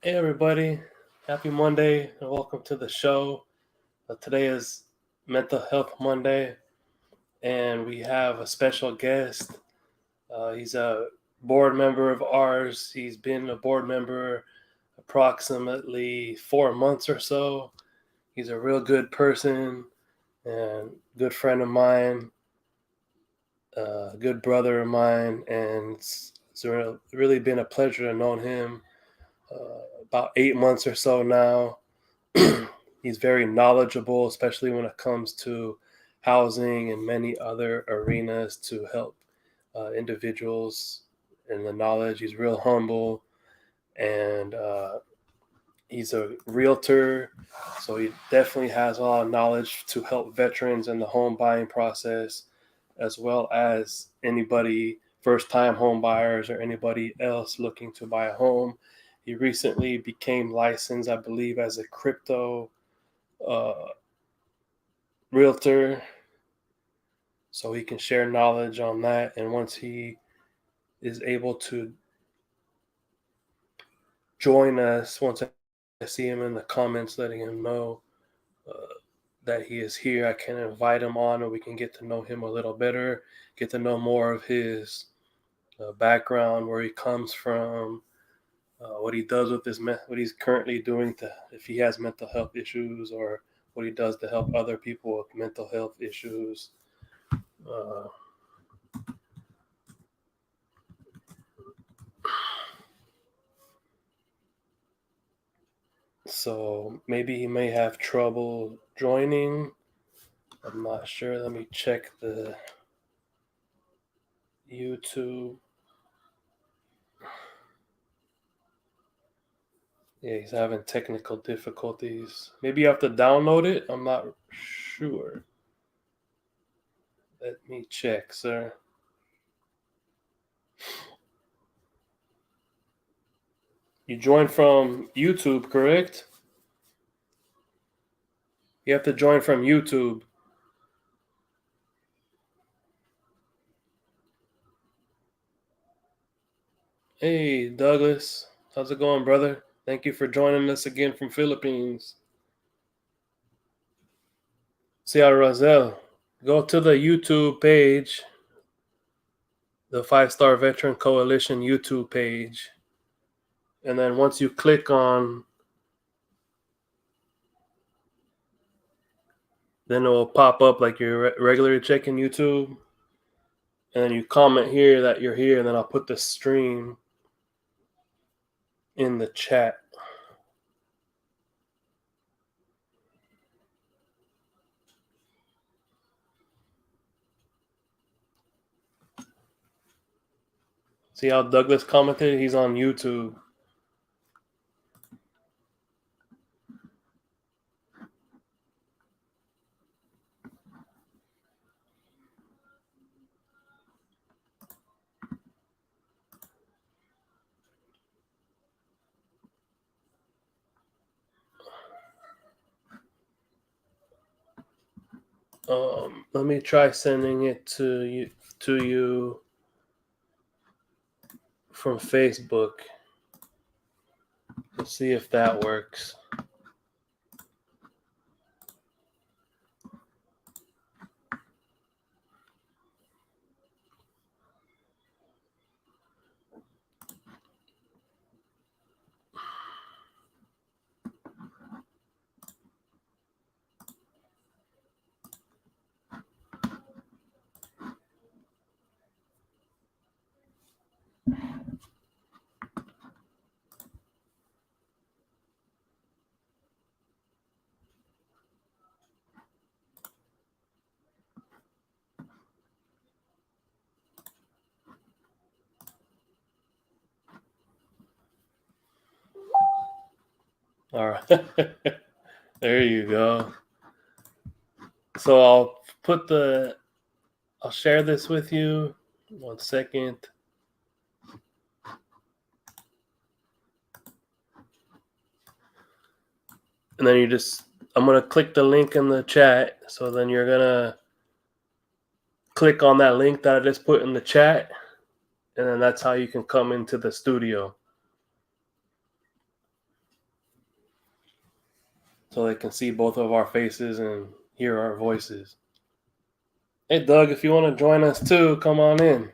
Hey everybody, happy Monday and welcome to the show. Today is Mental Health Monday and we have a special guest. He's a board member of ours. He's been a board member approximately 4 months or so. He's a real good person and good friend of mine, a good brother of mine, and it's really been a pleasure to know him. About 8 months or so now. He's very knowledgeable, especially when it comes to housing and many other arenas to help individuals in the knowledge. He's real humble and he's a realtor, so he definitely has a lot of knowledge to help veterans in the home buying process, as well as anybody first time home buyers or anybody else looking to buy a home. He recently became licensed, I believe, as a crypto uh, realtor, so he can share knowledge on that. And once he is able to join us, once I see him in the comments letting him know uh, that he is here, I can invite him on and we can get to know him a little better, get to know more of his background, where he comes from, what he does with what he's currently doing to, if he has mental health issues, or what he does to help other people with mental health issues. Uh, so maybe he may have trouble joining. I'm not sure. Let me check the YouTube. Yeah, he's having technical difficulties. Maybe you have to download it. I'm not sure. Let me check, sir. You joined from YouTube, correct? You have to join from YouTube. Hey, Douglas. How's it going, brother? Thank you for joining us again from Philippines. See how Razzell. Go to the YouTube page, the 5 Star Veteran Coalition YouTube page. And then once you click on, then it will pop up like you're regularly checking YouTube. And then you comment here that you're here, and then I'll put the stream in the chat. See how Douglas commented? He's on YouTube. Let me try sending it to you from Facebook. Let's see if that works. All right. There you go. So I'll share this with you. 1 second. And then I'm going to click the link in the chat. So then you're going to click on that link that I just put in the chat. And then that's how you can come into the studio. so they can see both of our faces and hear our voices. Hey, Doug, if you want to join us too, come on in.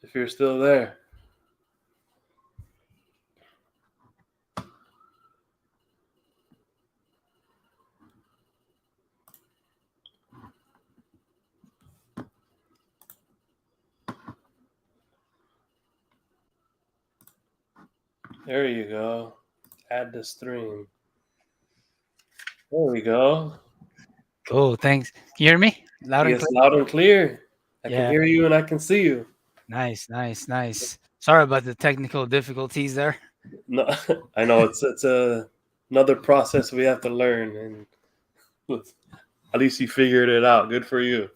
If you're still there. There you go. Add the stream. There we go. Cool, thanks. You hear me? Loud and Yes, clear? loud and clear. I can Yeah, hear you and I can see you. nice, nice, nice. Sorry about the technical difficulties there. No, I know it's another process we have to learn, and at least you figured it out. Good for you.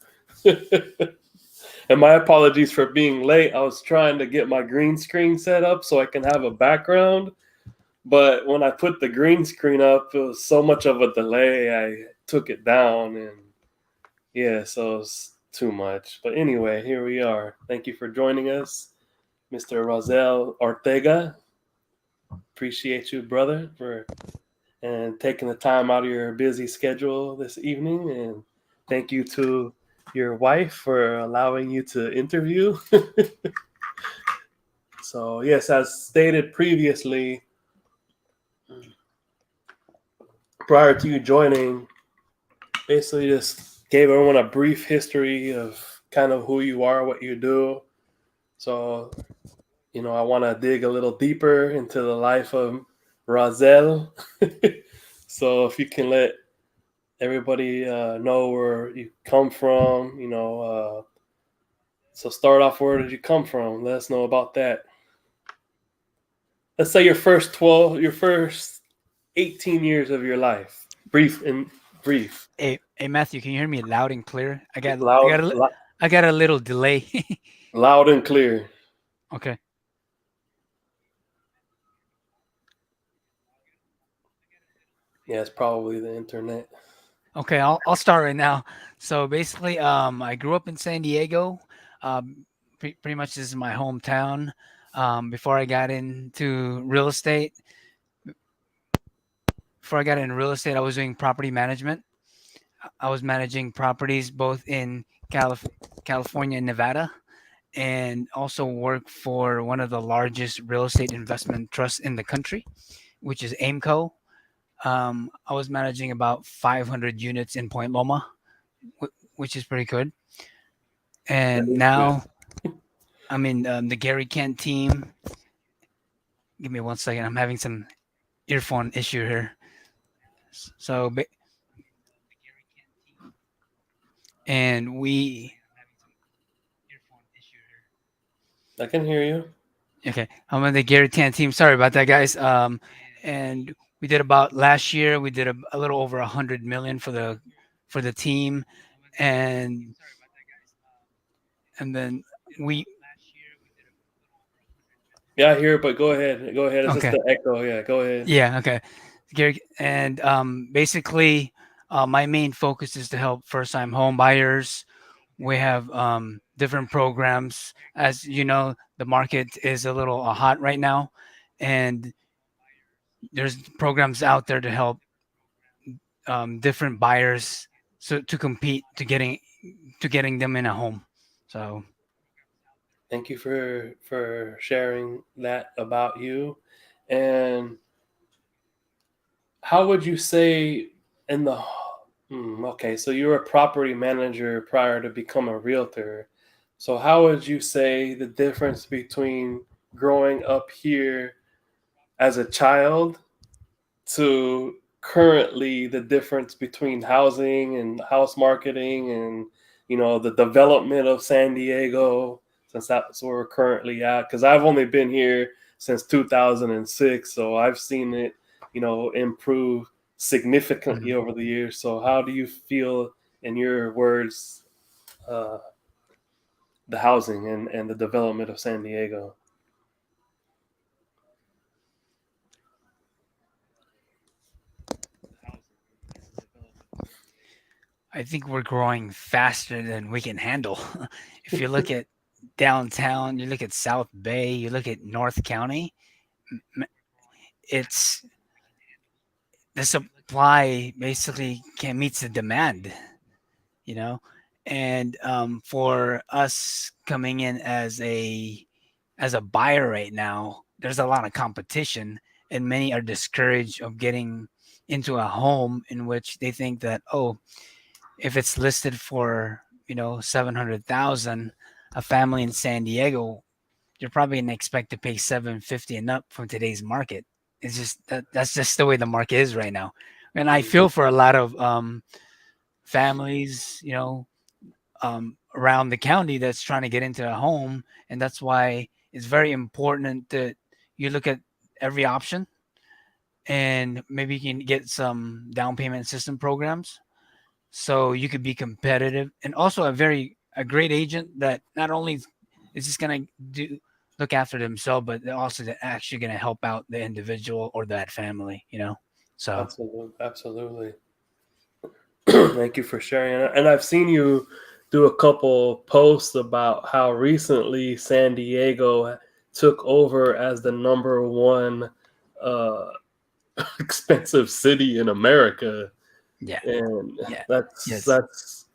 And my apologies for being late. I was trying to get my green screen set up so I can have a background, but when I put the green screen up, it was so much of a delay. I took it down, and yeah, so it's too much. But anyway, here we are. Thank you for joining us, Mr. Razzell Ortega. Appreciate you, brother, for and taking the time out of your busy schedule this evening. And thank you to your wife for allowing you to interview. So, yes, as stated previously, prior to you joining, basically just gave everyone a brief history of kind of who you are, what you do. So, I want to dig a little deeper into the life of Razzell. So, if you can let everybody know where you come from, so start off, where did you come from? Let us know about that. Let's say your first 18 years of your life. Brief. Hey, Matthew, can you hear me loud and clear? Loud, I got a little delay. loud and clear. Okay. Yeah, it's probably the internet. Okay, I'll start right now. So basically, I grew up in San Diego. Pretty much this is my hometown. Before I got into real estate, I was doing property management. I was managing properties both in California and Nevada, and also worked for one of the largest real estate investment trusts in the country, which is Aimco. I was managing about 500 units in Point Loma, which is pretty good. That And is good. now I'm in the Gary Kent team. Give me 1 second. I'm having some earphone issue here. So, and we, I can hear you. okay, I'm on the Gary Kent team. Sorry about that, guys. And we did about last year. We did a little over 100 million for the team, and and then we Yeah, I hear it, but go ahead. Go ahead. It's just okay. the echo. Yeah, go ahead. Yeah, okay. Gary, and basically, my main focus is to help first-time home buyers. We have different programs. As you know, the market is a little hot right now, and there's programs out there to help different buyers so to compete to getting them in a home. So Thank you for sharing that about you. And how would you say in the okay, so you were a property manager prior to become a realtor. So how would you say the difference between growing up here as a child to currently the difference between housing and house marketing and the development of San Diego, since that's where we're currently at, because I've only been here since 2006, so I've seen it improve significantly mhm. over the years. So how do you feel, in your words, uh, the housing and the development of San Diego? I think we're growing faster than we can handle. If you look at downtown, you look at South Bay, you look at North County, it's the supply basically can meets the demand, you know. And for us coming in as a buyer right now, there's a lot of competition, and many are discouraged of getting into a home in which they think that, oh, if it's listed for 700,000, a family in San Diego, you're probably gonna expect to pay 750 and up from today's market. It's just that's just the way the market is right now, and I Mhm. feel for a lot of families, around the county that's trying to get into a home, and that's why it's very important that you look at every option, and maybe you can get some down payment assistance programs so you could be competitive, and also a great agent that not only is just going to do look after themselves, but they're also actually going to help out the individual or that family. So Absolutely, absolutely. Thank you for sharing. And I've seen you do a couple posts about how recently San Diego took over as the number one uh, expensive city in America, yeah, and yeah, that's yes, that's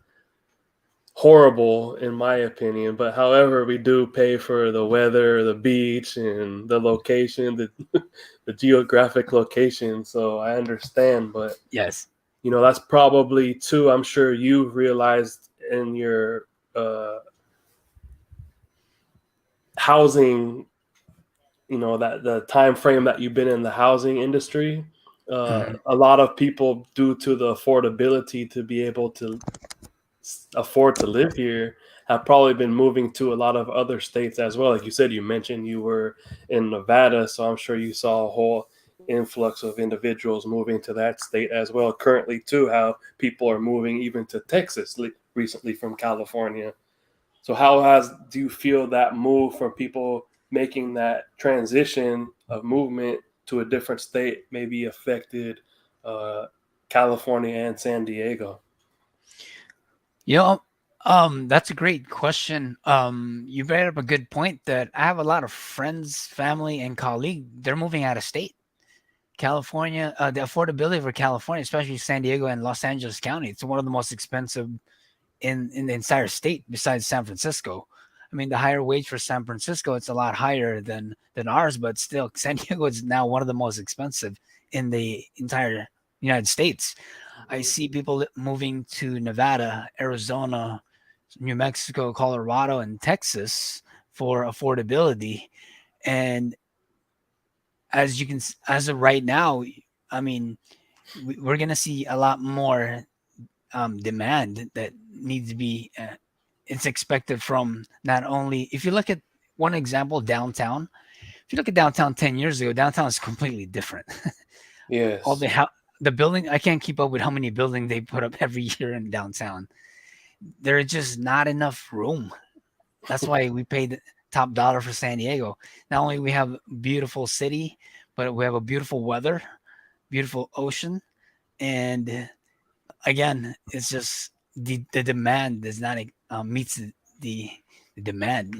horrible in my opinion. But however, we do pay for the weather, the beach, and the location, the geographic location. So I understand, but yes. that's probably too. I'm sure you've realized in your uh, housing, that the time frame that you've been in the housing industry. Mhm. A lot of people, due to the affordability to be able to afford to live here, have probably been moving to a lot of other states as well. Like you said, you mentioned you were in Nevada, so I'm sure you saw a whole influx of individuals moving to that state as well. Currently, too, how people are moving even to Texas recently from California. So, do you feel that move from people making that transition of movement to a different state maybe affected uh, California and San Diego? You know, that's a great question. You brought up a good point that I have a lot of friends, family, and colleagues. They're moving out of state. California, the affordability for California, especially San Diego and Los Angeles County, it's one of the most expensive in the entire state besides San Francisco. I mean, the higher wage for San Francisco, it's a lot higher than ours, but still, San Diego is now one of the most expensive in the entire United States. I see people moving to Nevada, Arizona, New Mexico, Colorado, and Texas for affordability. And as of right now, I mean, we're gonna see a lot more demand that needs to be. It's expected from not only if you look at one example downtown. If you look at downtown 10 years ago, downtown is completely different. All Yes. the building, I can't keep up with how many buildings they put up every year in downtown. There's just not enough room. That's why we paid top dollar for San Diego. Not only we have beautiful city, but we have a beautiful weather, beautiful ocean, and again, it's just the demand does not meets the, the demand.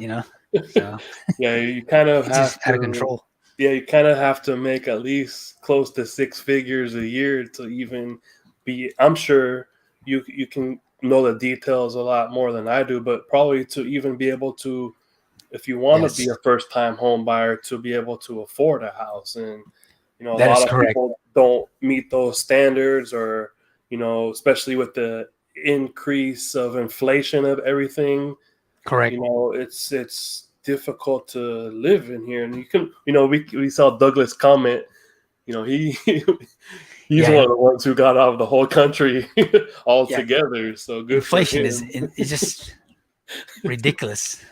So Yeah, you kind of it's just have out of to. control. Yeah, you kind of have to make at least close to six figures a year to even be. I'm sure you can know the details a lot more than I do, but probably to even be able to, if you want to be Yes, a first time home buyer, to be able to afford a house. And a that lot is of correct. people don't meet those standards, or especially with the increase of inflation of everything. Correct. It's difficult to live in here. And we saw Douglas comment. He he's one Yeah, of the ones who got out of the whole country yeah. altogether, so good for Inflation him. is just ridiculous,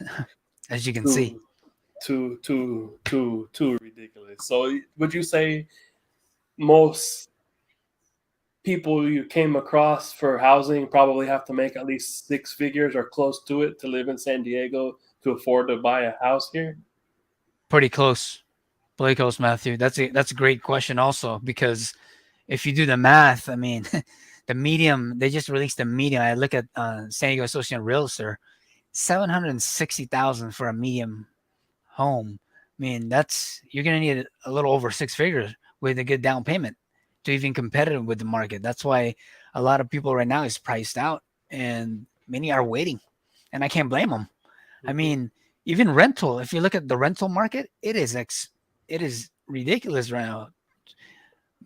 as you can see. too too ridiculous. So would you say most people you came across for housing probably have to make at least six figures or close to it to live in San Diego to afford to buy a house here? Pretty close. Pretty close, Matthew. That's a great question also because if you do the math, I mean, the medium they just released the medium. I look at San Diego Association Realtor, 760,000 for a medium home. I mean, that's you're gonna need a little over six figures with a good down payment to even competitive with the market. That's why a lot of people right now is priced out, and many are waiting, and I can't blame them. I Mhm. mean, even rental. If you look at the rental market, it is ridiculous right now.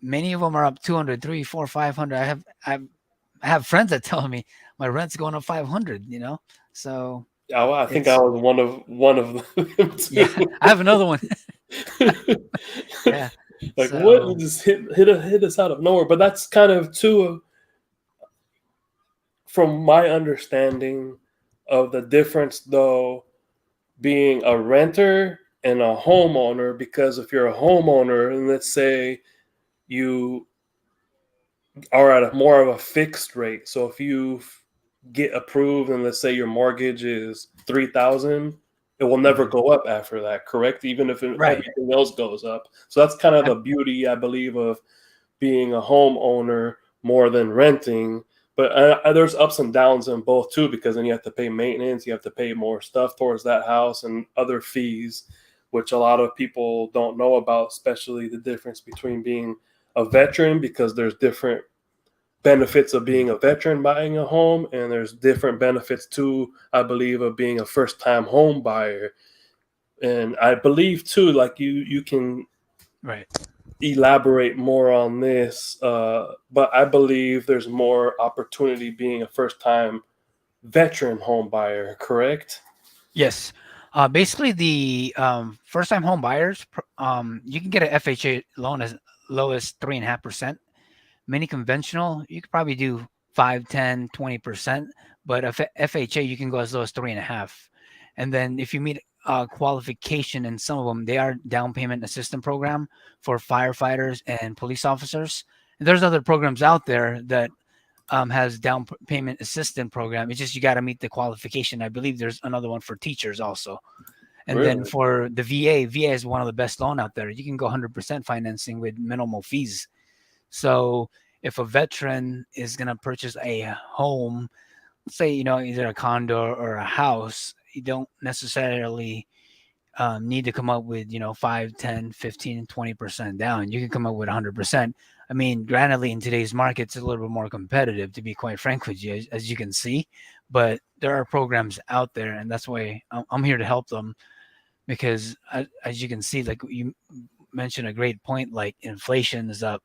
Many of them are up 200, 3, 4, 500. I have friends that tell me my rent's going up 500. So Yeah, well, I think I it's was one of them yeah. too. I have another one. Yeah. Like what? So It just hit us out of nowhere. But that's kind of too, from my understanding of the difference, though, being a renter and a homeowner. Because if you're a homeowner, and let's say you are at a more of a fixed rate, so if you get approved and let's say your mortgage is 3,000, it will never mhm. go up after that, correct? Even if Right. everything else goes up. So that's kind of I, the beauty, I believe, of being a homeowner more than renting. But there's ups and downs in both too, because then you have to pay maintenance, you have to pay more stuff towards that house and other fees, which a lot of people don't know about, especially the difference between being a veteran, because there's different benefits of being a veteran buying a home, and there's different benefits too, I believe, of being a first time home buyer. And I believe too, like you can right. elaborate more on this, but I believe there's more opportunity being a first time veteran home buyer, correct? Yes. Basically, the first-time home buyers, you can get an FHA loan as low as 3.5%. Many conventional, you could probably do 5, 10, 20%, but FHA, you can go as low as 3.5. And then if you meet qualification in some of them, they are down payment assistance program for firefighters and police officers. And there's other programs out there that has payment assistant program. It's just you got to meet the qualification. I believe there's another one for teachers also. And then Really? for the VA is one of the best loan out there. You can go 100% financing with minimal fees. So if a veteran is going to purchase a home, let's say, either a condo or a house, you don't necessarily need to come up with 5, 10, 15, 20% down. You can come up with 100%. I mean, granted, in today's market it's a little bit more competitive, to be quite frank with you, as you can see, but there are programs out there, and that's why I'm here to help them. Because as you can see, like you mentioned a great point, like inflation is up.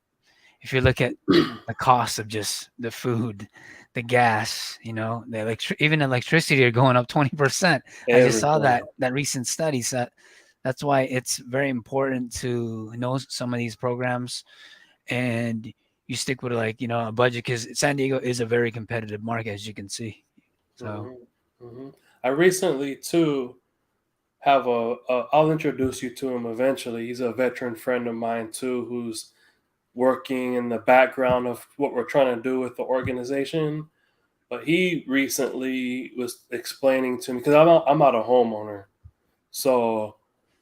If you look at the cost of just the food, the gas, even electricity are going up 20%. I just saw Everything. that recent study. So that's why it's very important to know some of these programs, and you stick with, like, a budget, because San Diego is a very competitive market, as you can see. So Hmm. Hmm. I recently too have I'll introduce you to him eventually. He's a veteran friend of mine too, who's working in the background of what we're trying to do with the organization. But he recently was explaining to me, because I'm not a homeowner, so,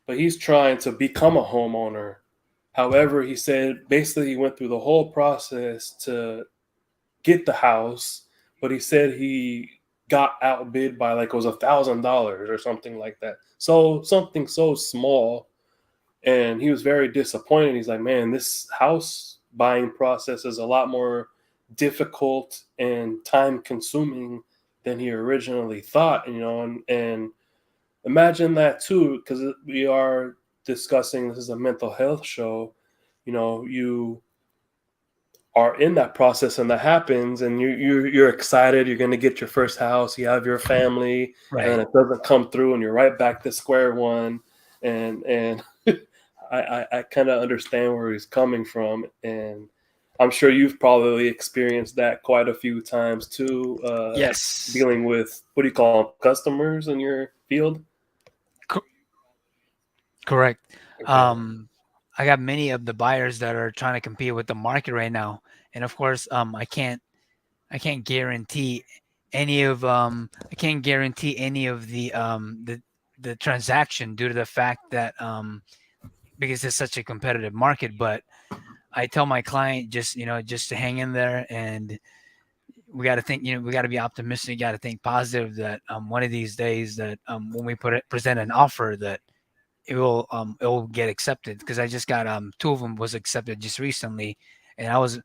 but he's trying to become a homeowner. However, he said basically he went through the whole process to get the house, but he said he got outbid by, like, it was $1,000 or something like that. So something so small, and he was very disappointed. He's like, man, this house buying process is a lot more difficult and time consuming than he originally thought, and imagine that too, because we are discussing, this is a mental health show. You are in that process and that happens, and you're excited, you're going to get your first house, you have your family, and then right. it doesn't come through and you're right back to square one. And I kind of understand where he's coming from, and I'm sure you've probably experienced that quite a few times too, Yes. dealing with, what do you call them, customers in your field. Co- Correct. Okay. Um, I got many of the buyers that are trying to compete with the market right now, and of course, I can't guarantee I can't guarantee any of the transaction, due to the fact that because it's such a competitive market. But I tell my client, just to hang in there, and we got to think, we got to be optimistic, got to think positive, that one of these days, that when we present an offer, that it will get accepted because I just got two of them was accepted just recently, and I was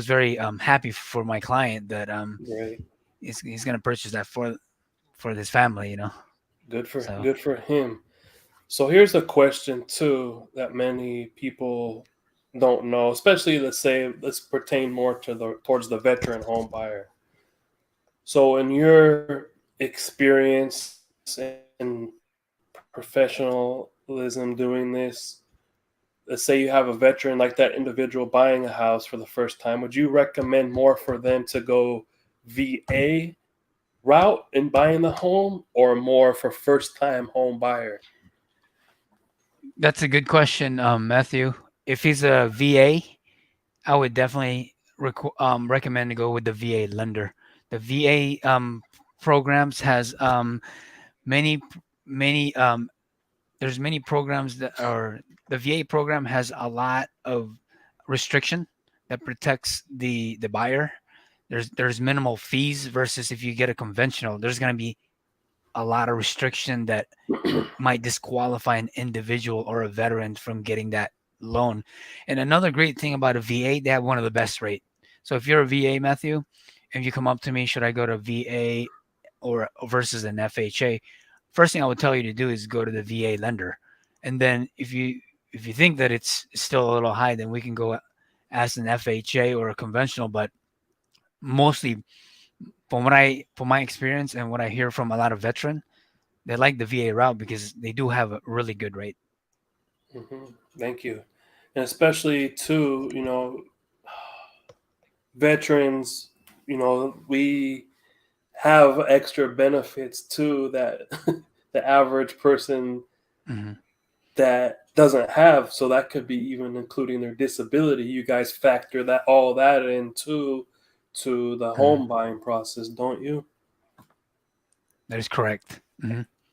very happy for my client that Right. he's gonna purchase that for his family, So Good for him. So here's a question too that many people don't know, especially let's pertain more to the towards the veteran home buyer. So in your experience and professionalism doing this, let's say you have a veteran like that individual buying a house for the first time, would you recommend more for them to go VA route in buying the home or more for first time home buyer? that's a good question, Matthew. If he's a VA, I would definitely recommend to go with the VA lender. The VA programs has many many there's many programs that are the VA program has a lot of restriction that protects the buyer. There's minimal fees versus if you get a conventional, there's going to be a lot of restriction that might disqualify an individual or a veteran from getting that loan. And another great thing about a VA, they have one of the best rate. So if you're a VA, Matthew, and you come up to me, should I go to VA or versus an FHA? First thing I would tell you to do is go to the VA lender, and then if you think that it's still a little high, then we can go as an FHA or a conventional. But mostly, from my experience and what I hear from a lot of veteran, they like the VA route because they do have a really good rate. Hmm. Thank you. And especially too, veterans, we have extra benefits too that the average person Hmm. that doesn't have. So that could be even including their disability. You guys factor that all that into to the Hmm. home buying process, don't you? That is correct.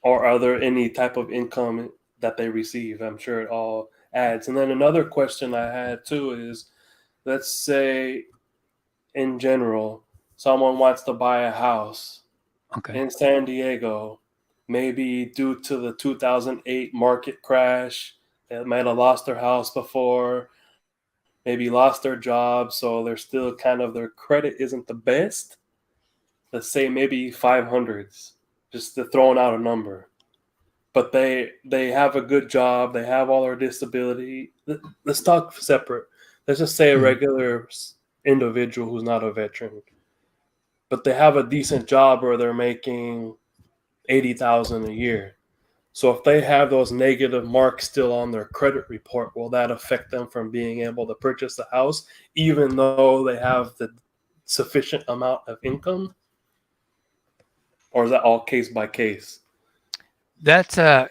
Or are there any type of income that they receive? I'm sure it all adds. And then another question I had too is, let's say in general, someone wants to buy a house Okay. in San Diego, maybe due to the 2008 market crash, they might have lost their house before, maybe lost their job, so they're still kind of their credit isn't the best. Let's say maybe 500s, just to throwing out a number. But they have a good job, they have all their disability. Let's talk separate. Let's just say a Mhm. regular individual who's not a veteran, but they have a decent job where they're making 80,000 a year. So if they have those negative marks still on their credit report, will that affect them from being able to purchase a house, even though they have the sufficient amount of income? Or is that all case by case? That's a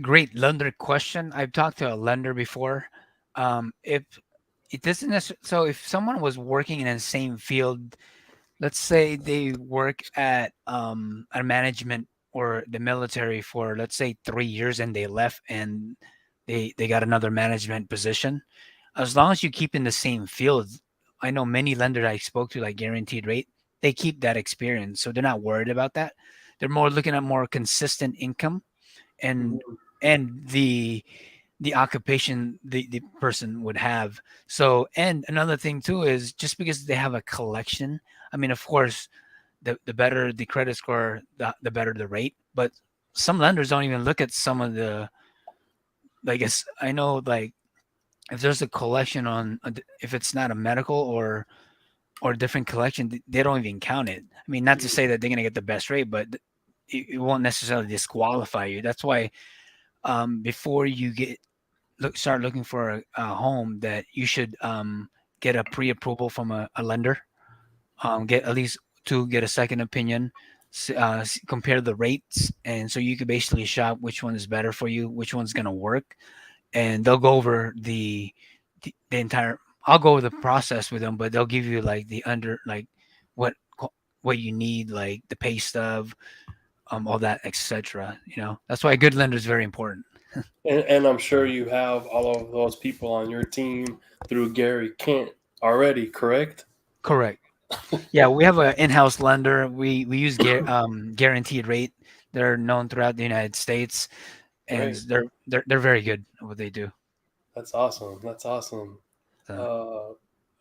great lender question. I've talked to a lender before. If it doesn't necessarily, so if someone was working in the same field, let's say they work at a management or the military for let's say 3 years and they left and they got another management position. As long as you keep in the same field, I know many lenders I spoke to, like guaranteed rate, they keep that experience, so they're not worried about that. They're more looking at more consistent income and Mhm. and the occupation the person would have. So, and another thing too is just because they have a collection, I mean, of course, the better the credit score, the better the rate. But some lenders don't even look at some of the, like, I know, like, if there's a collection on, if it's not a medical or a different collection, they don't even count it. I mean, not to say that they're gonna get the best rate, but it won't necessarily disqualify you. That's why before you start looking for a home, that you should get a pre-approval from a lender, get at least to get a second opinion, compare the rates, and so you could basically shop which one is better for you, which one's going to work, and they'll go over the entire. I'll go over the process with them, but they'll give you like what what you need, like the pay stub, all that, etc. That's why a good lender is very important. And I'm sure you have all of those people on your team through Gary Kent already, correct? Correct. Yeah, we have an in-house lender. We use guaranteed rate. They're known throughout the United States. and Great. they're very good at what they do. That's awesome. That's awesome. So, Uh,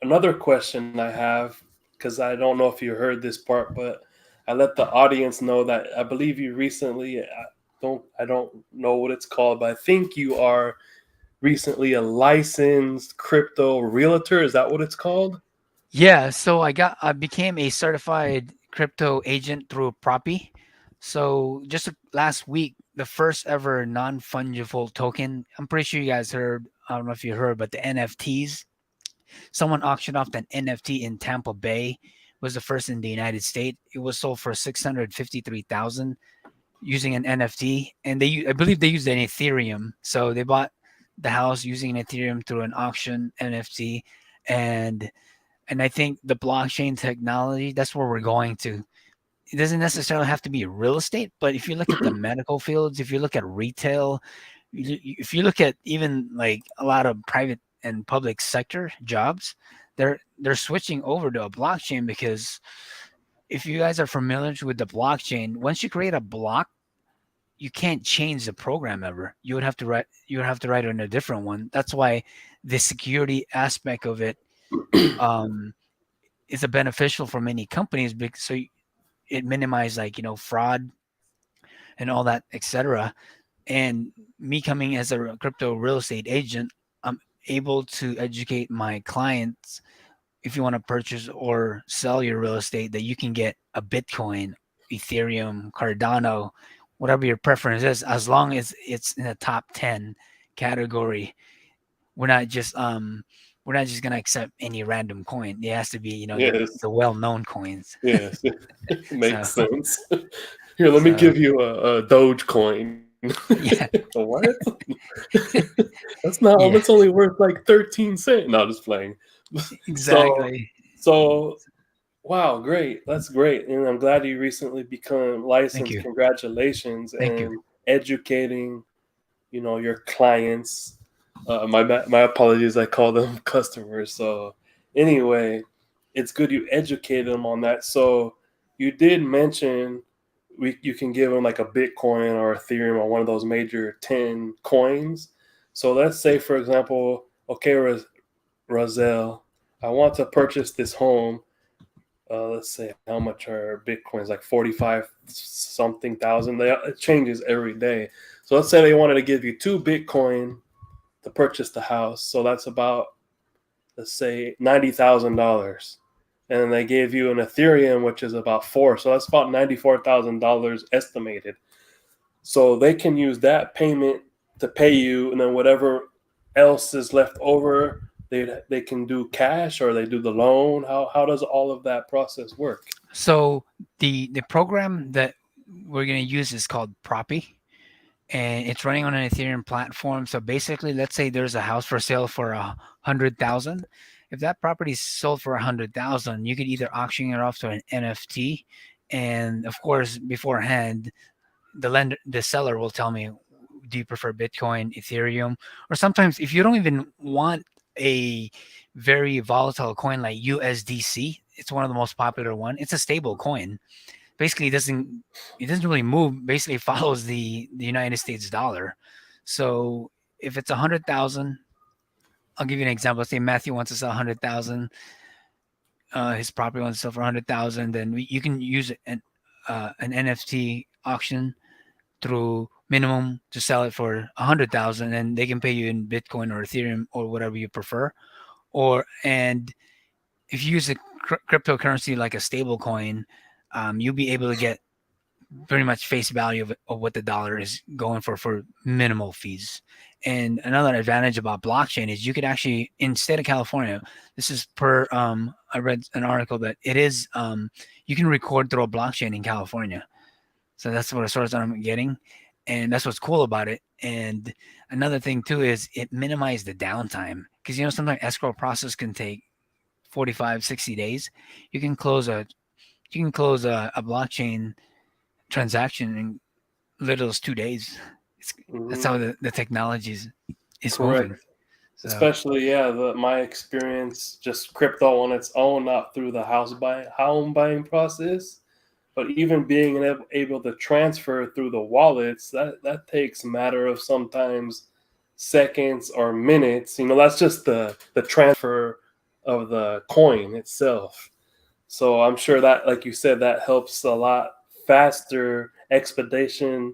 Another question I have, because I don't know if you heard this part, but I let the audience know that I believe you recently. I don't know what it's called, but I think you are recently a licensed crypto realtor. Is that what it's called? yeah, so I became a certified crypto agent through Propi. So just last week, the first ever non-fungible token. I'm pretty sure you guys heard. I don't know if you heard, but the NFTs. Someone auctioned off an NFT in Tampa Bay. Was the first in the United States. It was sold for 653,000 using an NFT, and I believe they used an Ethereum. So they bought the house using an Ethereum through an auction NFT, and I think the blockchain technology, that's where we're going to. It doesn't necessarily have to be real estate, but if you look at the medical fields, if you look at retail, if you look at even like a lot of private and public sector jobs, they're switching over to a blockchain because if you guys are familiar with the blockchain, once you create a block, you can't change the program ever. You would have to write it in a different one. That's why the security aspect of it um, is a beneficial for many companies because it minimizes like fraud and all that, etc. And me coming as a crypto real estate agent, I'm able to educate my clients if you want to purchase or sell your real estate that you can get a Bitcoin, Ethereum, Cardano, whatever your preference is, as long as it's in the top 10 category. We're not just we're not just gonna accept any random coin. It has to be, Yes. the well-known coins. Yes. So Makes sense. Here, let me so give you a Dogecoin. yeah, What? That's not. yeah, That's only worth like 13 cents. No, just playing. So, exactly. so wow, great. That's great, and I'm glad you recently become Thank licensed. you. Congratulations, Thank you. and educating, your clients. My apologies. I call them customers. So anyway, it's good you educated them on that. So you did mention you can give them like a Bitcoin or Ethereum or one of those major 10 coins. So let's say, for example, okay, Razzell, I want to purchase this home. Let's say how much are Bitcoins? Like 45 something thousand. It changes every day. So let's say they wanted to give you 2 Bitcoin to purchase the house. So that's about, let's say, $90,000. And then they gave you an Ethereum, which is about four. So that's about $94,000 estimated. So they can use that payment to pay you, and then whatever else is left over, they can do cash or they do the loan. How does all of that process work? So the program that we're going to use is called Propi, and it's running on an Ethereum platform. So basically, let's say there's a house for sale for 100,000. If that property is sold for 100,000, you could either auction it off to an NFT, and of course, beforehand, the seller will tell me, do you prefer Bitcoin, Ethereum, or sometimes if you don't even want a very volatile coin like USDC, it's one of the most popular one. It's a stable coin. Basically, it doesn't really move. Basically, it follows the United States dollar. So if it's 100,000, I'll give you an example. Let's say Matthew wants to sell 100,000. His property wants to sell for 100,000. Then you can use an NFT auction through minimum to sell it for 100,000, and they can pay you in Bitcoin or Ethereum or whatever you prefer. And if you use a cryptocurrency like a stable coin, you'll be able to get pretty much face value of what the dollar is going for minimal fees. And another advantage about blockchain is you could actually, in state of California, this is per I read an article that it is you can record through a blockchain in California. So that's what a source that I'm getting. And that's what's cool about it. And another thing too is it minimized the downtime because sometimes escrow process can take 45, 60 days. You can close a blockchain transaction in little as 2 days. That's how Hmm. the technology is Correct. moving. So Especially, yeah, my experience, just crypto on its own, not through the home buying process. But even being able to transfer through the wallets, that takes a matter of sometimes seconds or minutes. That's just the transfer of the coin itself. So I'm sure that, like you said, that helps a lot faster expediting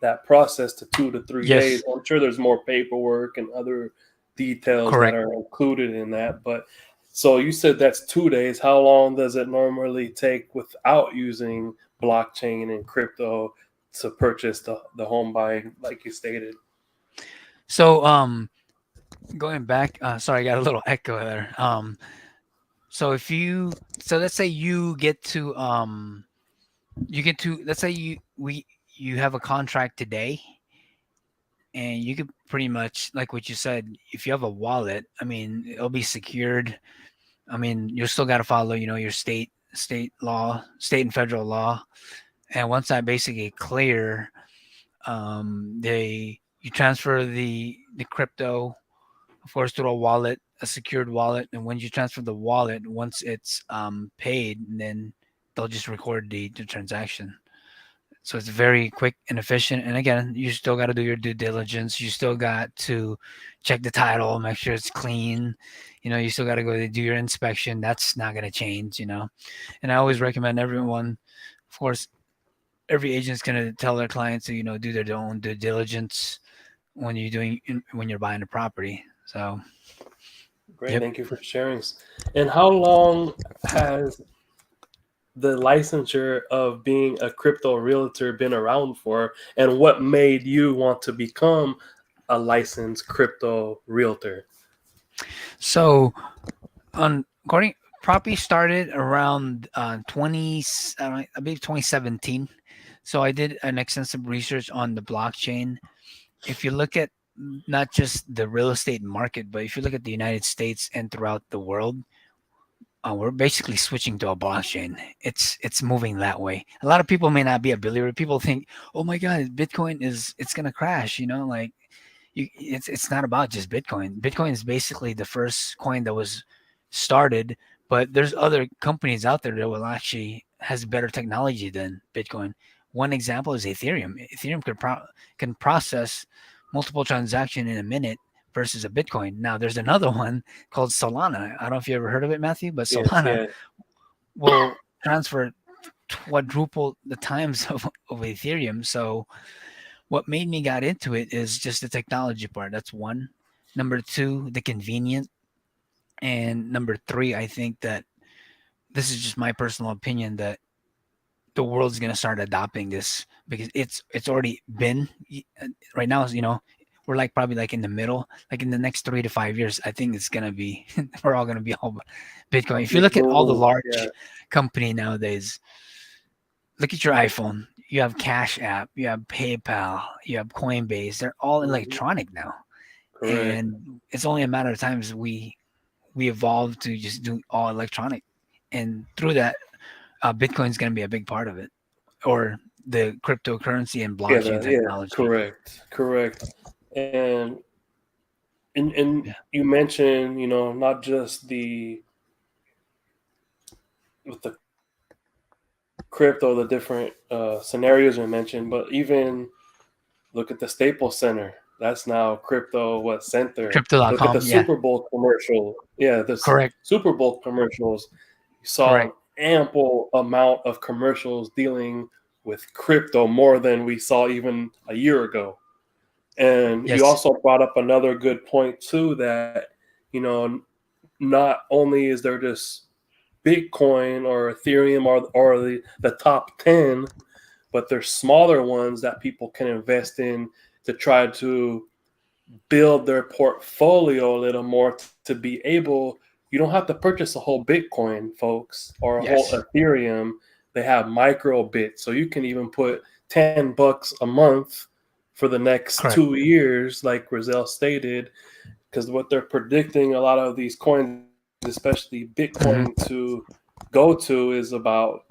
that process to 2 to 3 days. Yes, I'm sure there's more paperwork and other details that correct. are included in that. But so you said that's 2 days. How long does it normally take without using blockchain and crypto to purchase the home buying, like you stated? So going back, sorry, I got a little echo there. So if you, so let's say you get to, let's say you have a contract today, and you could pretty much, like what you said, if you have a wallet, I mean, it'll be secured. I mean, you still got to follow, your state law, state and federal law. And once that basically clear, they you transfer the crypto, of course, through a wallet, a secured wallet. And when you transfer the wallet, once it's paid, and then they'll just record the transaction. So it's very quick and efficient. And again, you still got to do your due diligence. You still got to check the title, make sure it's clean. You still got to go to do your inspection. That's not going to change. And I always recommend everyone, of course, every agent's going to tell their clients to, do their own due diligence when you're buying a property. So, Great, yep. thank you for sharing. And how long has the licensure of being a crypto realtor been around for, and what made you want to become a licensed crypto realtor? So, according property started around 20, I believe 2017. So I did an extensive research on the blockchain. If you look at not just the real estate market, but if you look at the United States and throughout the world, we're basically switching to a blockchain. It's moving that way. A lot of people may not be a believer. People think, "Oh my God, Bitcoin it's gonna crash." Like it's not about just Bitcoin. Bitcoin is basically the first coin that was started, but there's other companies out there that will actually has better technology than Bitcoin. One example is Ethereum. Ethereum can process multiple transactions in a minute versus a Bitcoin. Now there's another one called Solana. I don't know if you ever heard of it, Matthew, but Yes, Solana yeah. will transfer quadruple the times of Ethereum. So what made me got into it is just the technology part. That's one. Number two, the convenience. And number three, I think that this is just my personal opinion that the world's gonna start adopting this because it's already been right now. We're like probably like in the middle. Like in the next 3 to 5 years, I think it's gonna be we're all gonna be all A Bitcoin. If you big look at all the move. Yeah. large company nowadays, look at your iPhone. You have Cash App, you have PayPal, you have Coinbase. They're all Hmm. electronic now, Correct. and it's only a matter of time as we evolve to just do all electronic, and through that, Bitcoin is going to be a big part of it, or the cryptocurrency and Yeah, blockchain yeah, technology. correct. And Yeah, you mentioned, not just the with the crypto, the different scenarios you mentioned, but even look at the Staples Center. That's now crypto what center. Look at the crypto.com. Yeah, Super Bowl commercial. Yeah, the correct, Super Bowl commercials. You saw an correct. ample amount of commercials dealing with crypto more than we saw even a year ago. And you Yes, also brought up another good point too that, you know, not only is there just Bitcoin or Ethereum or the top 10, but there's smaller ones that people can invest in to try to build their portfolio a little more to be able. You don't have to purchase a whole Bitcoin, folks, or a whole yes, Ethereum. They have micro bits, so you can even put $10 a month for the next correct. 2 years, like Razzell stated, because what they're predicting a lot of these coins, especially Hmm. Bitcoin, to go to is about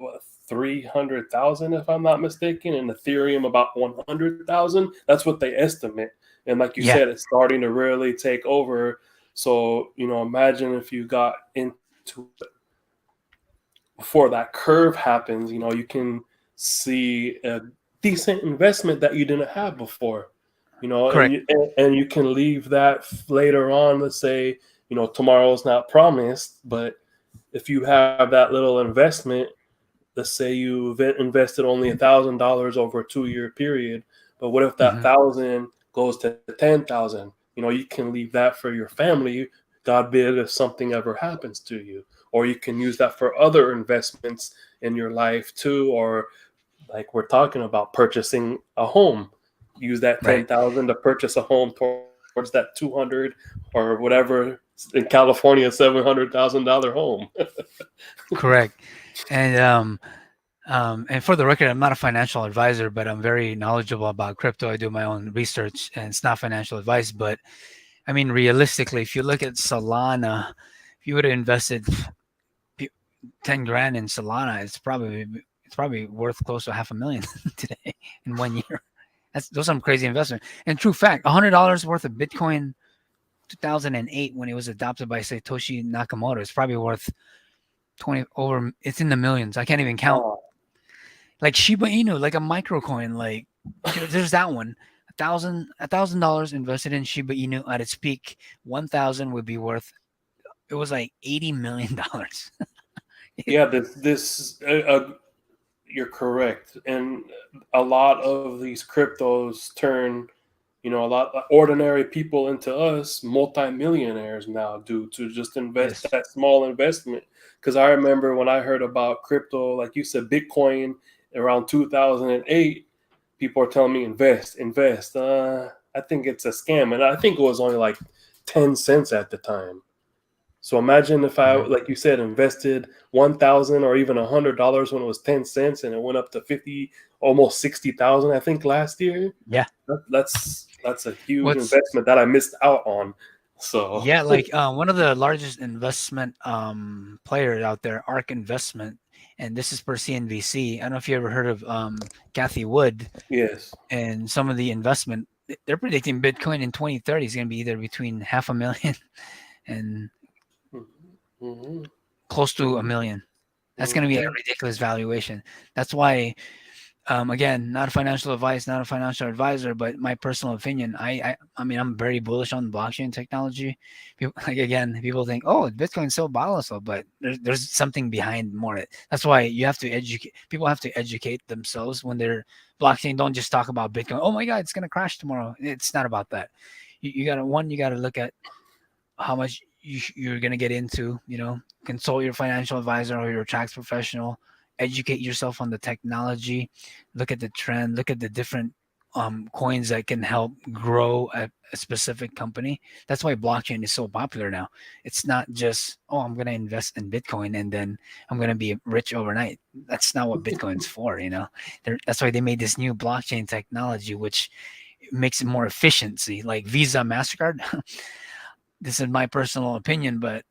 300,000, if I'm not mistaken, and Ethereum about 100,000. That's what they estimate. And like you Yeah, said, it's starting to really take over. So, imagine if you got into before that curve happens, you can see a decent investment that you didn't have before, and Correct. you can leave that later on. Let's say, tomorrow's not promised, but if you have that little investment, let's say you invested only $1,000 over a 2 year period, but what if that Hmm. thousand goes to 10,000? You can leave that for your family, God forbid, if something ever happens to you. Or you can use that for other investments in your life too, or like we're talking about purchasing a home. Use that Right. 10,000 to purchase a home towards that 200 or whatever in California, $700,000 home. Correct. And and for the record, I'm not a financial advisor, but I'm very knowledgeable about crypto. I do my own research, and it's not financial advice. But I mean, realistically, if you look at Solana, if you would have invested 10 grand in Solana, it's probably worth close to half a million today in 1 year. Those are some crazy investment. And true fact, $100 worth of Bitcoin 2008 when it was adopted by Satoshi Nakamoto, it's probably worth 20 over. It's in the millions. I can't even count. Oh, Like Shiba Inu, like a micro coin. Like there's that one. $1,000 invested in Shiba Inu at its peak, 1,000 would be worth. It was like $80 million. yeah, you're correct. And a lot of these cryptos turn, a lot of ordinary people into us multimillionaires now due to just invest Yes. that small investment. Because I remember when I heard about crypto, like you said, Bitcoin around 2008, people are telling me invest, invest. I think it's a scam, and I think it was only like 10 cents at the time. So imagine if I, Hmm. like you said, invested 1,000 or even $100 when it was 10 cents, and it went up to 50, almost 60,000. I think last year. Yeah. That's a huge What's investment that I missed out on. So Yeah, like one of the largest investment players out there, Ark Investment, and this is per CNBC. I don't know if you ever heard of Kathy Wood yes. and some of the investment. They're predicting Bitcoin in 2030 is going to be either between half a million and Mm-hmm. close to a Mm-hmm. million. That's going to be a Mm-hmm. ridiculous valuation. That's why, again, not a financial advice, not a financial advisor, but my personal opinion. I mean, I'm very bullish on blockchain technology. People, like again, people think, oh, Bitcoin's so volatile, but there's something behind more. That's why you have to educate. People have to educate themselves when they're blockchain. Don't just talk about Bitcoin. Oh my God, it's gonna crash tomorrow. It's not about that. You gotta you gotta look at how much you're going to get into, consult your financial advisor or your tax professional, educate yourself on the technology, look at the trend, look at the different coins that can help grow a specific company. That's why blockchain is so popular now. It's not just, oh, I'm going to invest in Bitcoin and then I'm going to be rich overnight. That's not what Bitcoin's for. That's why they made this new blockchain technology, which makes it more efficiency, like Visa, MasterCard. This is my personal opinion, but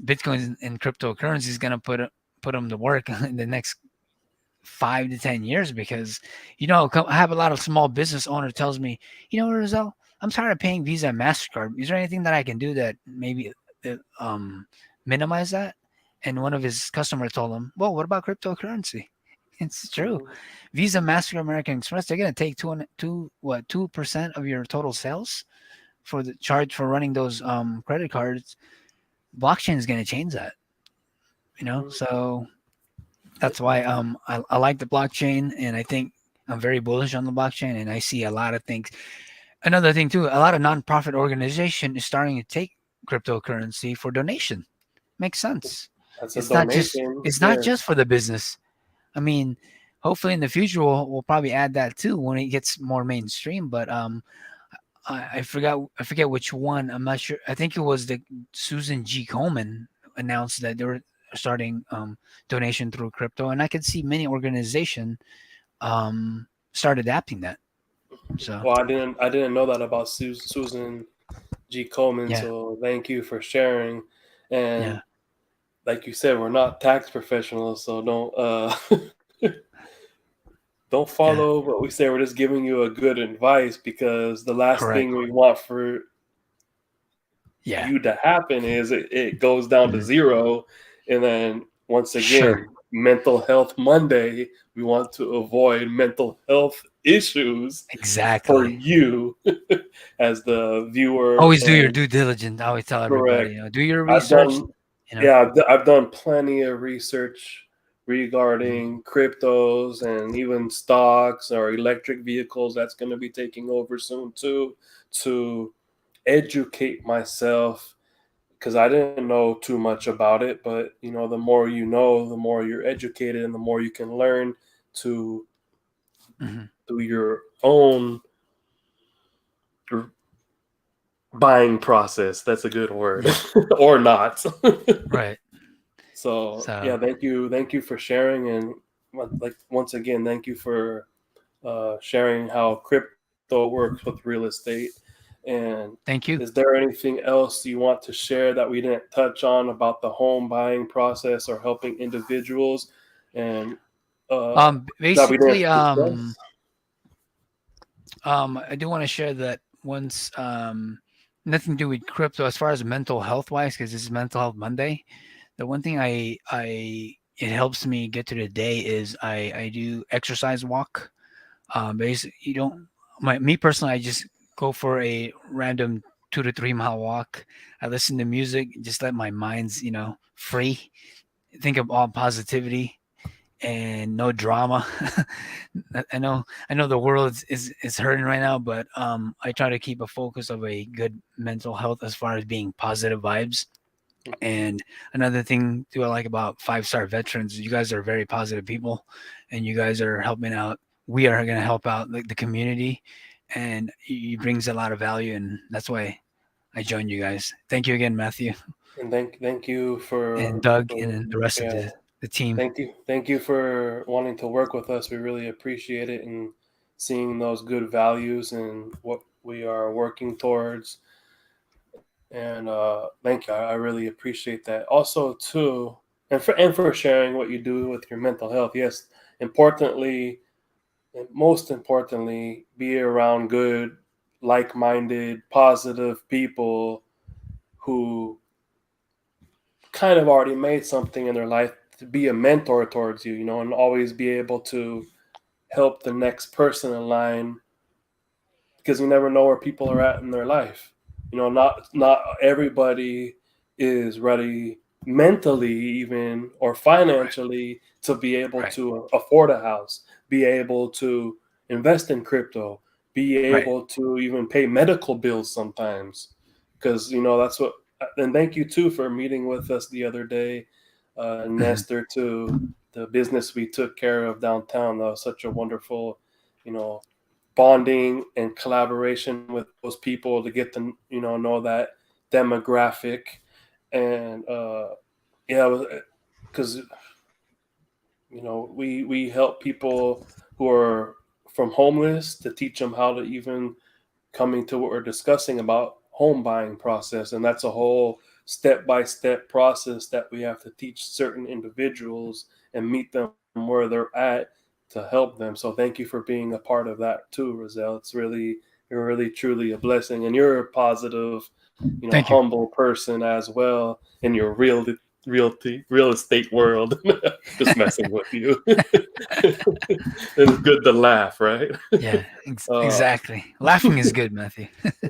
Bitcoin and cryptocurrency is going to put them to work in the next 5 to 10 years because I have a lot of small business owner tells me, Razzell, I'm tired of paying Visa and Mastercard. Is there anything that I can do that maybe minimize that? And one of his customers told him, well, what about cryptocurrency? It's true. Mm-hmm. Visa, Mastercard, American Express, they're going to take 2% of your total sales for the charge for running those credit cards. Blockchain is going to change that, so that's why I like the blockchain, and I think I'm very bullish on the blockchain, and I see a lot of things. Another thing too, a lot of nonprofit organization is starting to take cryptocurrency for donation. Makes sense. That's a It's donation. not Yes. just for the business. I mean, hopefully in the future we'll probably add that too when it gets more mainstream. But I forget which one. I'm not sure. I think it was the Susan G. Komen announced that they were starting donation through crypto, and I could see many organizations start adapting that. So Well, I didn't know that about Susan G. Coleman. yeah, So thank you for sharing. And yeah, like you said, we're not tax professionals, so don't yeah, follow what we say. We're just giving you a good advice, because the last thing correct. we want for you Yeah, to happen is it goes down to mhm, zero, and then once again, sure. Mental Health Monday. We want to avoid mental health issues for Exactly. you as the viewer. Always do your And due diligence. I always tell everybody, correct. do your I've research. done, You know. yeah, I've done plenty of research Mhm. regarding cryptos and even stocks or electric vehicles that's going to be taking over soon too, to educate myself because I didn't know too much about it. But the more you know, the more you're educated, and the more you can learn to Mhm. do your own buying process. That's a good word, Yeah. or not. Right. So yeah, So thank you for sharing, and like once again, thank you for sharing how crypto works with real estate. And thank is you. there anything else you want to share that we didn't touch on about the home buying process or helping individuals, and that we didn't Basically, discuss? I do want to share that once, nothing to do with crypto as far as mental health wise, because this is Mental Health Monday. The one thing it helps me get to the day is I do exercise walk. Basically, you don't me personally, I just go for a random 2 to 3 mile walk. I listen to music, just let my mind's free. Think of all positivity and no drama. I know the world is hurting right now, but I try to keep a focus of a good mental health as far as being positive vibes. And another thing too I like about 5 star veterans, you guys are very positive people, and you guys are helping out. We are going to help out the community, and you brings a lot of value, and that's why I joined you guys. Thank you again, Matthew And thank you and Doug, for and then the rest of yeah, the team. thank you for wanting to work with us. We really appreciate it, and seeing those good values and what we are working towards. And thank you. I really appreciate that. Also, too, and for sharing what you do with your mental health. Yes, importantly, and most importantly, be around good, like-minded, positive people who kind of already made something in their life to be a mentor towards you, and always be able to help the next person in line because you never know where people are at in their life. Not everybody is ready mentally, even or Right, financially, to be able right, to afford a house, be able to invest in crypto, be right. able to even pay medical bills sometimes. Because that's what. And thank you too for meeting with us the other day, Mhm. Nestor, to the business we took care of downtown. That was such a wonderful, you know, bonding and collaboration with those people to get to know that demographic. And yeah, because we help people who are from homeless to teach them how to even coming to what we're discussing about home buying process, and that's a whole step-by-step process that we have to teach certain individuals and meet them where they're at to help them. So thank you for being a part of that too, Razzell. You're really truly a blessing, and you're a positive, Thank you. humble person as well in your real estate world. Just messing with you. It's good to laugh, right? Yeah, uh, exactly. Laughing is good, Matthew.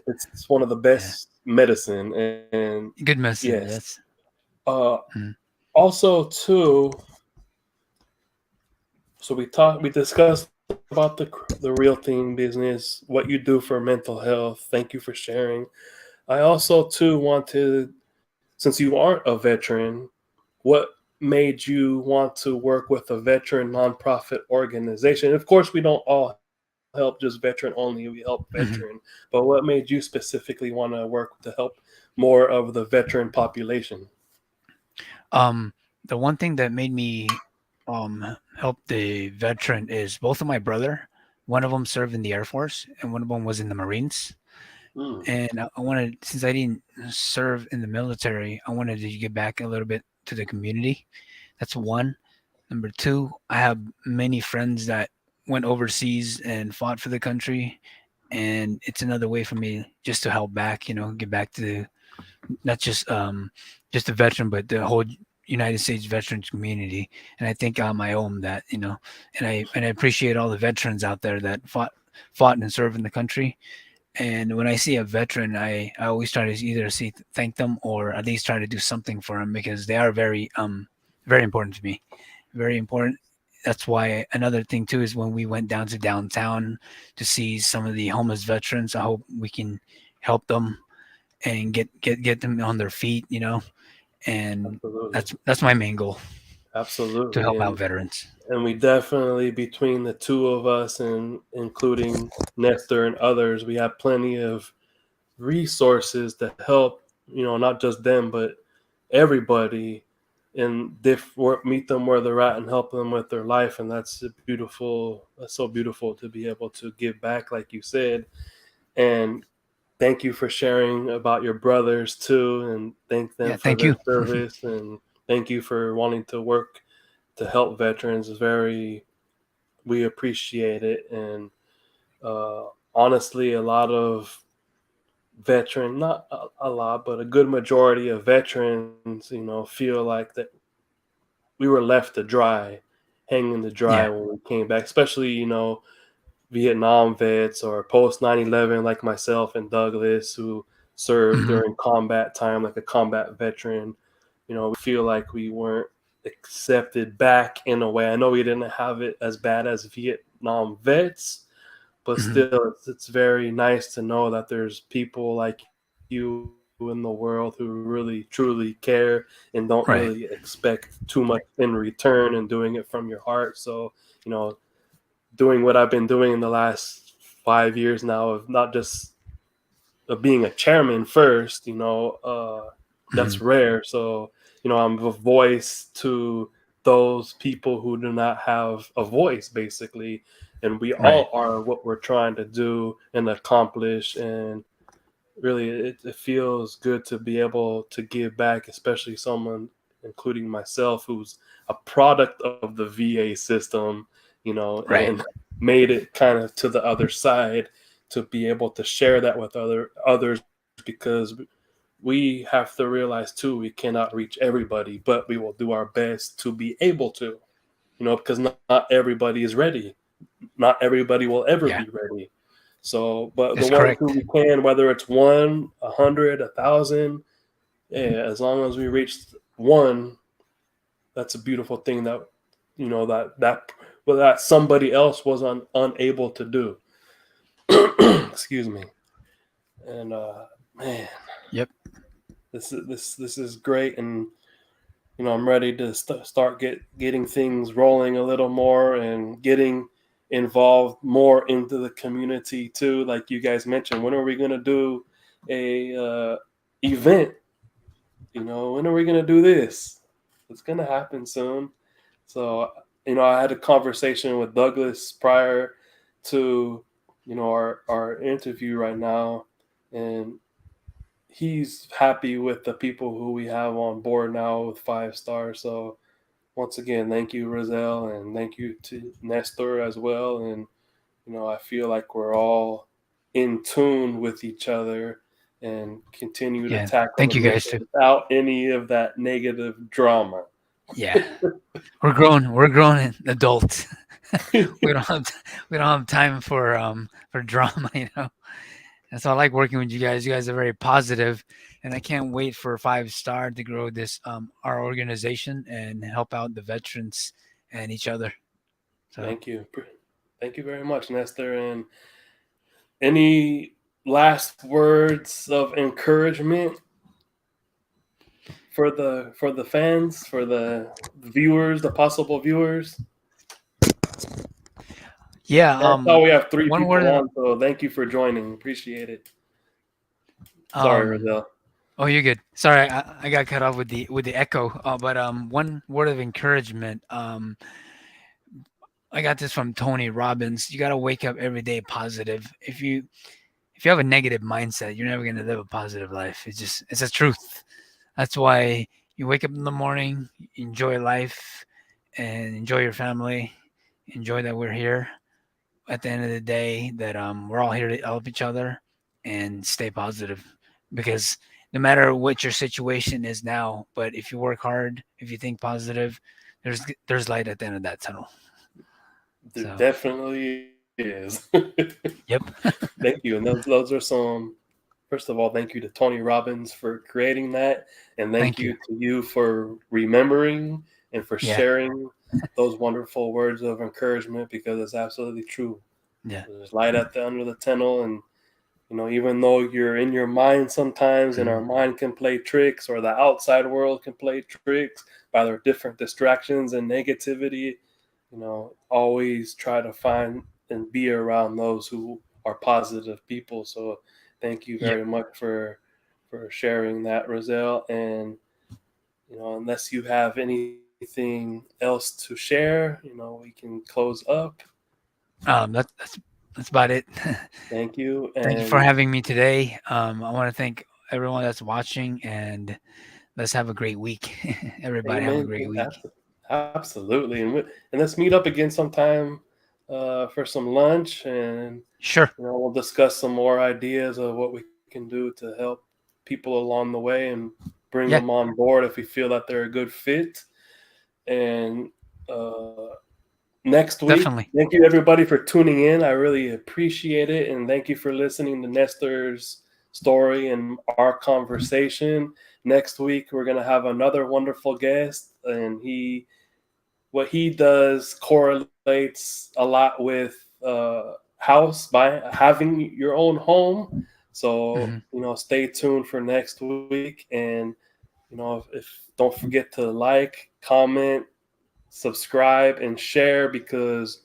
it's one of the Yeah, best medicine, and good yes. message. That's uh mm, Also too, so we discussed about the real thing business, what you do for mental health. Thank you for sharing. I also too wanted, since you aren't a veteran, what made you want to work with a veteran nonprofit organization? Of course, we don't all help just veteran only, we help veteran. mhm. But what made you specifically want to work to help more of the veteran population? Um, the one thing that made me help the veteran is both of my brother. One of them served in the Air Force, and one of them was in the Marines. Mm, And I wanted, since I didn't serve in the military, I wanted to give back a little bit to the community. That's one. Number two, I have many friends that went overseas and fought for the country, and it's another way for me just to help back. Give back to not just the veteran, but the whole United States veterans community, and I think I owe 'em that, you know, and I appreciate all the veterans out there that fought and served in the country. And when I see a veteran, I always try to either thank them or at least try to do something for them because they are very important to me, very important. That's why another thing too is when we went down to downtown to see some of the homeless veterans. I hope we can help them and get them on their feet, you know. And Absolutely. that's my main goal, to Absolutely. help out veterans. And we definitely, between the two of us and including Nestor and others, we have plenty of resources to help, not just them, but everybody, and meet them where they're at and help them with their life. And that's so beautiful to be able to give back, like you said. And thank you for sharing about your brothers too, and thank them Yeah, for thank their you. service, and thank you for wanting to work to help veterans. We appreciate it. And uh, honestly, a lot of not a lot, but a good majority of veterans, feel like that we were left to dry, hanging to Yeah. dry when we came back, especially, Vietnam vets or post 9/11 like myself and Douglas, who served Hmm. during combat time, like a combat veteran. We feel like we weren't accepted back in a way. I know we didn't have it as bad as Vietnam vets, but Hmm. still, it's very nice to know that there's people like you in the world who really truly care and don't really Right. expect too much in return, and doing it from your heart. So, you know, doing what I've been doing in the last 5 years now, of not just of being a chairman first, Hmm. that's rare. So, I'm a voice to those people who do not have a voice, basically. And we Right. all are what we're trying to do and accomplish. And really, it feels good to be able to give back, especially someone, including myself, who's a product of the VA system, and Right. made it kind of to the other side, to be able to share that with others, because we have to realize too, we cannot reach everybody, but we will do our best to be able to, because not everybody is ready. Not everybody will ever be Yeah. ready. So, but the That's ones who correct. we can, whether it's one, 100, 1,000, yeah, as long as we reach one, that's a beautiful thing that, that somebody else was unable to do. Excuse me. And man, Yep. this is great. And I'm ready to start getting things rolling a little more, and getting involved more into the community too. Like you guys mentioned, when are we gonna do a event? When are we gonna do this? It's gonna happen soon. So, I had a conversation with Douglas prior to, our interview right now, and he's happy with the people who we have on board now with 5 stars. So once again, thank you, Razzell, and thank you to Nestor as well. And I feel like we're all in tune with each other, and continue to Yeah. tackle Thank the you guys mission too. without any of that negative drama. Yeah. We're grown adults. we don't have we don't have time for drama, you know. And so I like working with you guys. You guys are very positive, and I can't wait for 5 Star to grow this our organization and help out the veterans and each other. So Thank you. Thank you very much, Nestor. And any last words of encouragement for the fans, for the viewers, the possible viewers? yeah, I saw we have three one word people of on, so thank you for joining. Appreciate it. Sorry, um Razel. oh, you're good. Sorry, I got cut off with the echo. But one word of encouragement. I got this from Tony Robbins. You got to wake up every day positive. If you have a negative mindset, you're never going to live a positive life. It's a truth. That's why you wake up in the morning, enjoy life, and enjoy your family. Enjoy that we're here. At the end of the day, that we're all here to help each other and stay positive, because no matter what your situation is now, but if you work hard, if you think positive, there's light at the end of that tunnel. There So, definitely is. yep. Thank you. And those are some. First of all, thank you to Tony Robbins for creating that, and thank Thank you you. to you for remembering and for Yeah. sharing those wonderful words of encouragement, because it's absolutely true. Yeah. There's light at the under the tunnel, and even though you're in your mind sometimes, and Mhm. our mind can play tricks, or the outside world can play tricks by their different distractions and negativity, always try to find and be around those who are positive people. So thank you Yep. very much for sharing that, Razzell. And unless you have anything else to share, we can close up. That's about it. Thank you. Thank you for And having me today. I want to thank everyone that's watching, and let's have a great week. Everybody have a amen. great week. Absolutely. And let's meet up again sometime for some lunch, and Sure. we'll discuss some more ideas of what we can do to help people along the way, and bring Yeah, them on board if we feel that they're a good fit. And next week, definitely. thank you everybody for tuning in. I really appreciate it, and thank you for listening to Nestor's story and our conversation. Next week, we're gonna have another wonderful guest, and what he does correlates a lot with house by having your own home. So Hmm. stay tuned for next week, and if don't forget to like, comment, subscribe, and share, because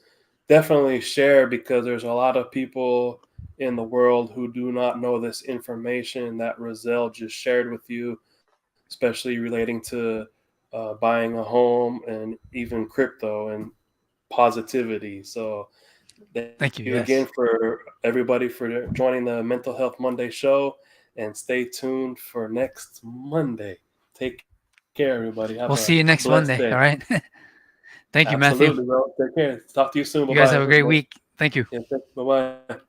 definitely share, because there's a lot of people in the world who do not know this information that Razzell just shared with you, especially relating to buying a home and even crypto and positivity. So thank you Thank you. again Yes. for everybody for joining the Mental Health Monday show, and stay tuned for next Monday. Take care, everybody. Have a We'll see you blessed next day. Monday. All right. Thank you, Absolutely, Matthew. bro. Take care. Talk to you soon. Bye You bye, guys have a great everybody. week. Thank you. Yeah, bye bye.